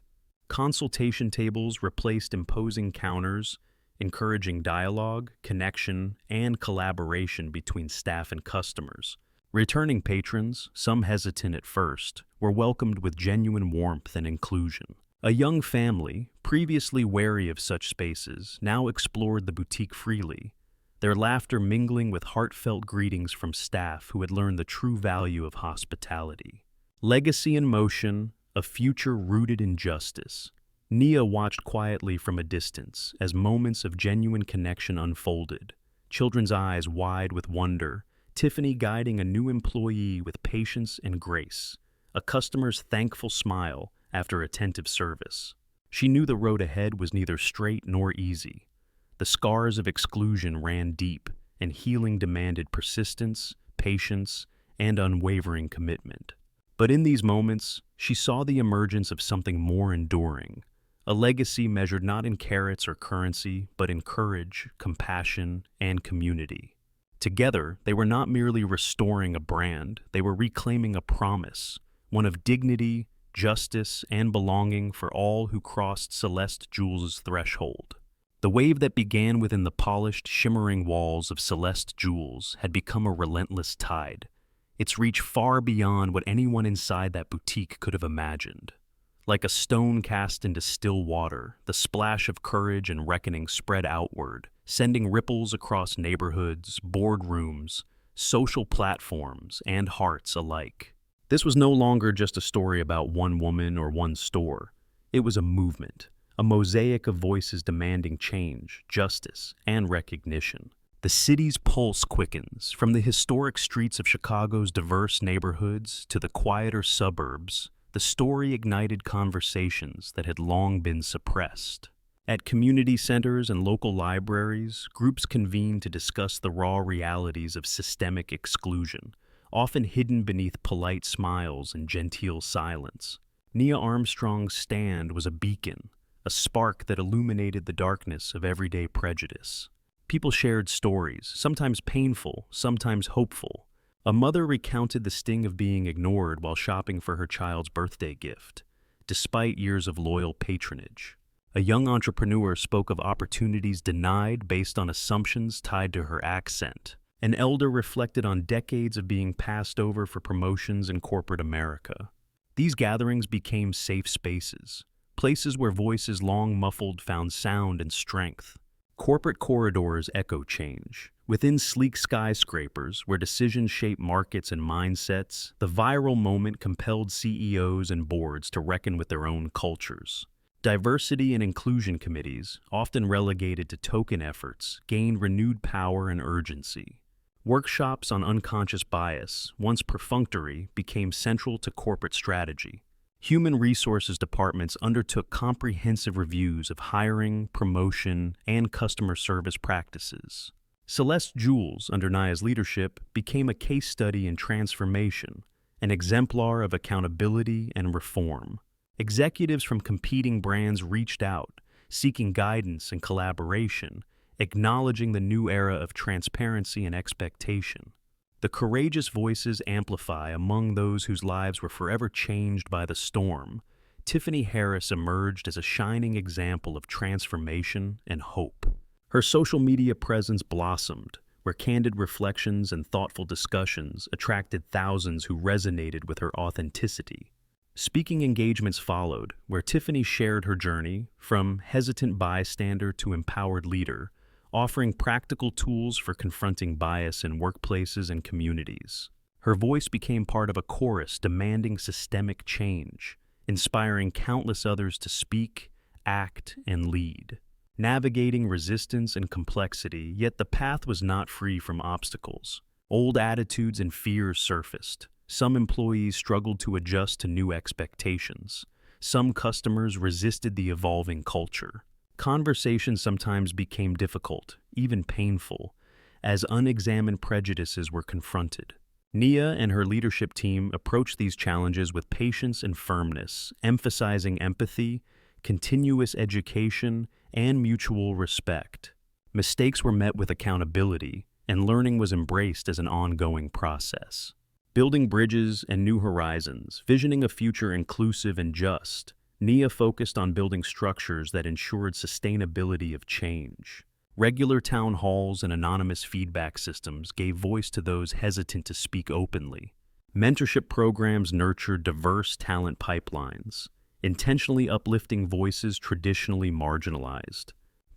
Consultation tables replaced imposing counters, encouraging dialogue, connection, and collaboration between staff and customers. Returning patrons, some hesitant at first, were welcomed with genuine warmth and inclusion. A young family, previously wary of such spaces, now explored the boutique freely, their laughter mingling with heartfelt greetings from staff who had learned the true value of hospitality. Legacy in motion, a future rooted in justice. Nia watched quietly from a distance as moments of genuine connection unfolded, children's eyes wide with wonder, Tiffany guiding a new employee with patience and grace, a customer's thankful smile after attentive service. She knew the road ahead was neither straight nor easy. The scars of exclusion ran deep, and healing demanded persistence, patience, and unwavering commitment. But in these moments, she saw the emergence of something more enduring, a legacy measured not in carrots or currency, but in courage, compassion, and community. Together, they were not merely restoring a brand, they were reclaiming a promise, one of dignity, justice, and belonging for all who crossed Celeste Jewels' threshold. The wave that began within the polished, shimmering walls of Celeste Jewels had become a relentless tide, its reach far beyond what anyone inside that boutique could have imagined. Like a stone cast into still water, the splash of courage and reckoning spread outward, sending ripples across neighborhoods, boardrooms, social platforms, and hearts alike. This was no longer just a story about one woman or one store. It was a movement, a mosaic of voices demanding change, justice, and recognition. The city's pulse quickens, from the historic streets of Chicago's diverse neighborhoods to the quieter suburbs. The story ignited conversations that had long been suppressed. At community centers and local libraries, groups convened to discuss the raw realities of systemic exclusion, often hidden beneath polite smiles and genteel silence. Nia Armstrong's stand was a beacon, a spark that illuminated the darkness of everyday prejudice. People shared stories, sometimes painful, sometimes hopeful. A mother recounted the sting of being ignored while shopping for her child's birthday gift, despite years of loyal patronage. A young entrepreneur spoke of opportunities denied based on assumptions tied to her accent. An elder reflected on decades of being passed over for promotions in corporate America. These gatherings became safe spaces, places where voices long muffled found sound and strength. Corporate corridors echo change. Within sleek skyscrapers, where decisions shape markets and mindsets, the viral moment compelled CEOs and boards to reckon with their own cultures. Diversity and inclusion committees, often relegated to token efforts, gained renewed power and urgency. Workshops on unconscious bias, once perfunctory, became central to corporate strategy. Human resources departments undertook comprehensive reviews of hiring, promotion, and customer service practices. Celeste Jules, under Naya's leadership, became a case study in transformation, an exemplar of accountability and reform. Executives from competing brands reached out, seeking guidance and collaboration, acknowledging the new era of transparency and expectation. The courageous voices amplify among those whose lives were forever changed by the storm. Tiffany Harris emerged as a shining example of transformation and hope. Her social media presence blossomed, where candid reflections and thoughtful discussions attracted thousands who resonated with her authenticity. Speaking engagements followed, where Tiffany shared her journey from hesitant bystander to empowered leader, offering practical tools for confronting bias in workplaces and communities. Her voice became part of a chorus demanding systemic change, inspiring countless others to speak, act, and lead. Navigating resistance and complexity, yet the path was not free from obstacles. Old attitudes and fears surfaced. Some employees struggled to adjust to new expectations. Some customers resisted the evolving culture. Conversations sometimes became difficult, even painful, as unexamined prejudices were confronted. Nia and her leadership team approached these challenges with patience and firmness, emphasizing empathy, continuous education, and mutual respect. Mistakes were met with accountability, and learning was embraced as an ongoing process. Building bridges and new horizons, visioning a future inclusive and just, Nia focused on building structures that ensured sustainability of change. Regular town halls and anonymous feedback systems gave voice to those hesitant to speak openly. Mentorship programs nurtured diverse talent pipelines, intentionally uplifting voices traditionally marginalized.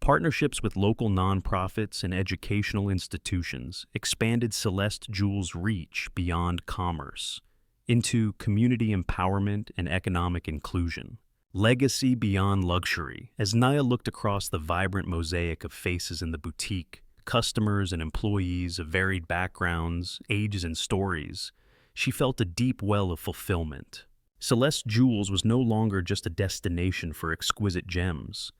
Partnerships with local nonprofits and educational institutions expanded Celeste Jules' reach beyond commerce into community empowerment and economic inclusion. Legacy beyond luxury. As Naya looked across the vibrant mosaic of faces in the boutique, customers and employees of varied backgrounds, ages, and stories, she felt a deep well of fulfillment. Celeste Jules was no longer just a destination for exquisite gems.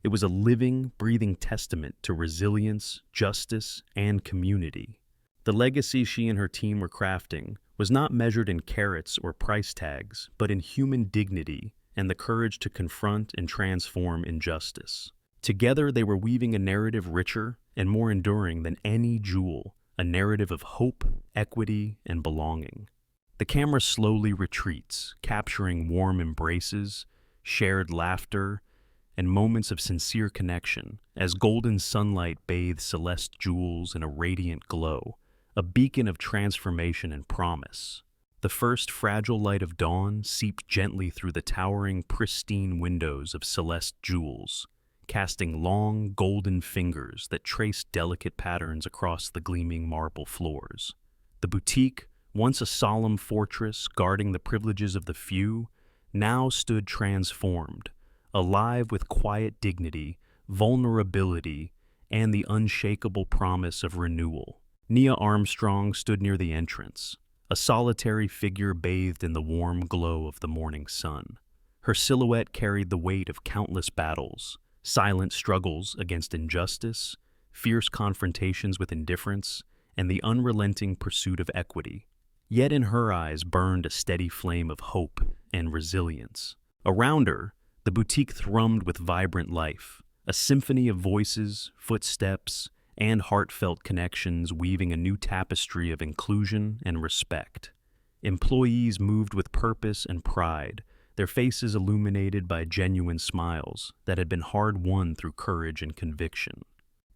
It was a living, breathing testament to resilience, justice, and community. The legacy she and her team were crafting was not measured in carats or price tags, but in human dignity and the courage to confront and transform injustice. Together, they were weaving a narrative richer and more enduring than any jewel, a narrative of hope, equity, and belonging. The camera slowly retreats, capturing warm embraces, shared laughter, and moments of sincere connection as golden sunlight bathes Celeste Jules in a radiant glow, a beacon of transformation and promise. The first fragile light of dawn seeped gently through the towering, pristine windows of Celeste Jules, casting long, golden fingers that traced delicate patterns across the gleaming marble floors. The boutique, once a solemn fortress guarding the privileges of the few, now stood transformed, alive with quiet dignity, vulnerability, and the unshakable promise of renewal. Nia Armstrong stood near the entrance, a solitary figure bathed in the warm glow of the morning sun. Her silhouette carried the weight of countless battles, silent struggles against injustice, fierce confrontations with indifference, and the unrelenting pursuit of equity. Yet in her eyes burned a steady flame of hope and resilience. Around her, the boutique thrummed with vibrant life, a symphony of voices, footsteps, and heartfelt connections weaving a new tapestry of inclusion and respect. Employees moved with purpose and pride, their faces illuminated by genuine smiles that had been hard-won through courage and conviction.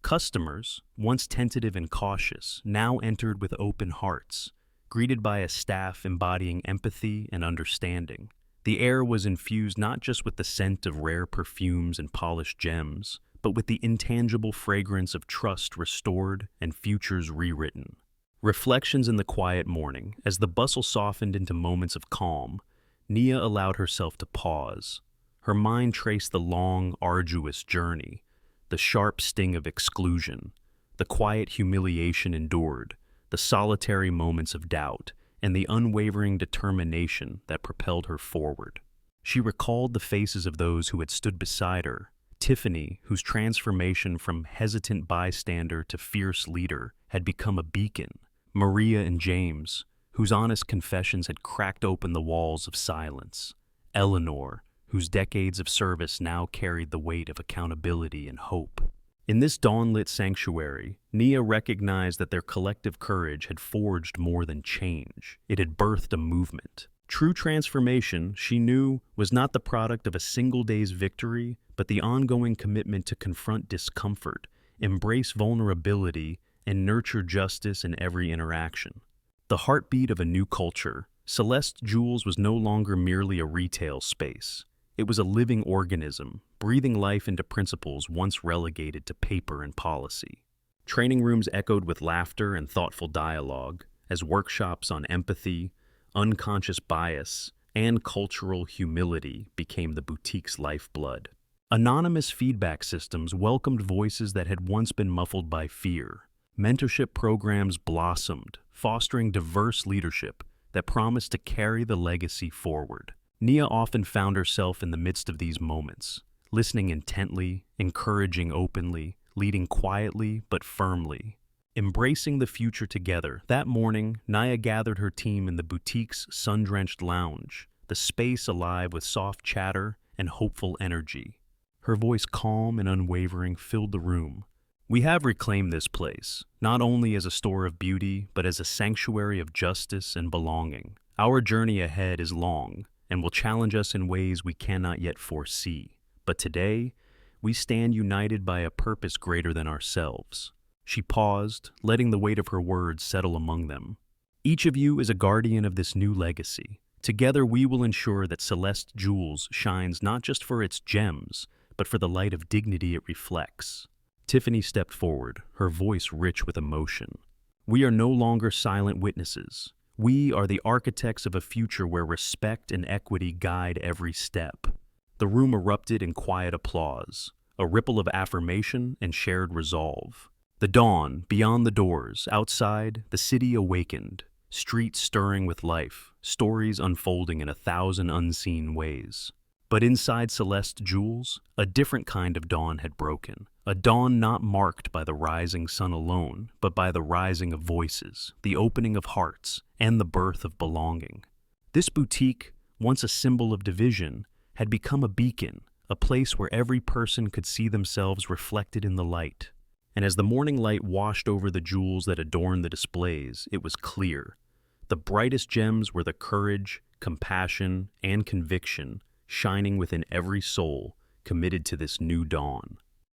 Customers, once tentative and cautious, now entered with open hearts, greeted by a staff embodying empathy and understanding. The air was infused not just with the scent of rare perfumes and polished gems, but with the intangible fragrance of trust restored and futures rewritten. Reflections in the quiet morning, as the bustle softened into moments of calm, Nia allowed herself to pause. Her mind traced the long, arduous journey, the sharp sting of exclusion, the quiet humiliation endured, the solitary moments of doubt, and the unwavering determination that propelled her forward. She recalled the faces of those who had stood beside her, Tiffany, whose transformation from hesitant bystander to fierce leader had become a beacon, Maria and James, whose honest confessions had cracked open the walls of silence, Eleanor, whose decades of service now carried the weight of accountability and hope. In this dawn-lit sanctuary, Nia recognized that their collective courage had forged more than change. It had birthed a movement. True transformation, she knew, was not the product of a single day's victory, but the ongoing commitment to confront discomfort, embrace vulnerability, and nurture justice in every interaction. The heartbeat of a new culture, Celeste Jewels was no longer merely a retail space. It was a living organism, breathing life into principles once relegated to paper and policy. Training rooms echoed with laughter and thoughtful dialogue, as workshops on empathy, unconscious bias, and cultural humility became the boutique's lifeblood. Anonymous feedback systems welcomed voices that had once been muffled by fear. Mentorship programs blossomed, fostering diverse leadership that promised to carry the legacy forward. Nia often found herself in the midst of these moments, listening intently, encouraging openly, leading quietly but firmly. Embracing the future together, that morning, Nia gathered her team in the boutique's sun-drenched lounge, the space alive with soft chatter and hopeful energy. Her voice calm and unwavering filled the room. We have reclaimed this place, not only as a store of beauty, but as a sanctuary of justice and belonging. Our journey ahead is long, and will challenge us in ways we cannot yet foresee. But today, we stand united by a purpose greater than ourselves. She paused, letting the weight of her words settle among them. Each of you is a guardian of this new legacy. Together we will ensure that Celeste Jewels shines not just for its gems, but for the light of dignity it reflects. Tiffany stepped forward, her voice rich with emotion. We are no longer silent witnesses. We are the architects of a future where respect and equity guide every step. The room erupted in quiet applause, a ripple of affirmation and shared resolve. The dawn, beyond the doors, outside, the city awakened, streets stirring with life, stories unfolding in 1,000 unseen ways. But inside Celeste Jewels, a different kind of dawn had broken. A dawn not marked by the rising sun alone, but by the rising of voices, the opening of hearts, and the birth of belonging. This boutique, once a symbol of division, had become a beacon, a place where every person could see themselves reflected in the light. And as the morning light washed over the jewels that adorned the displays, it was clear. The brightest gems were the courage, compassion, and conviction shining within every soul committed to this new dawn.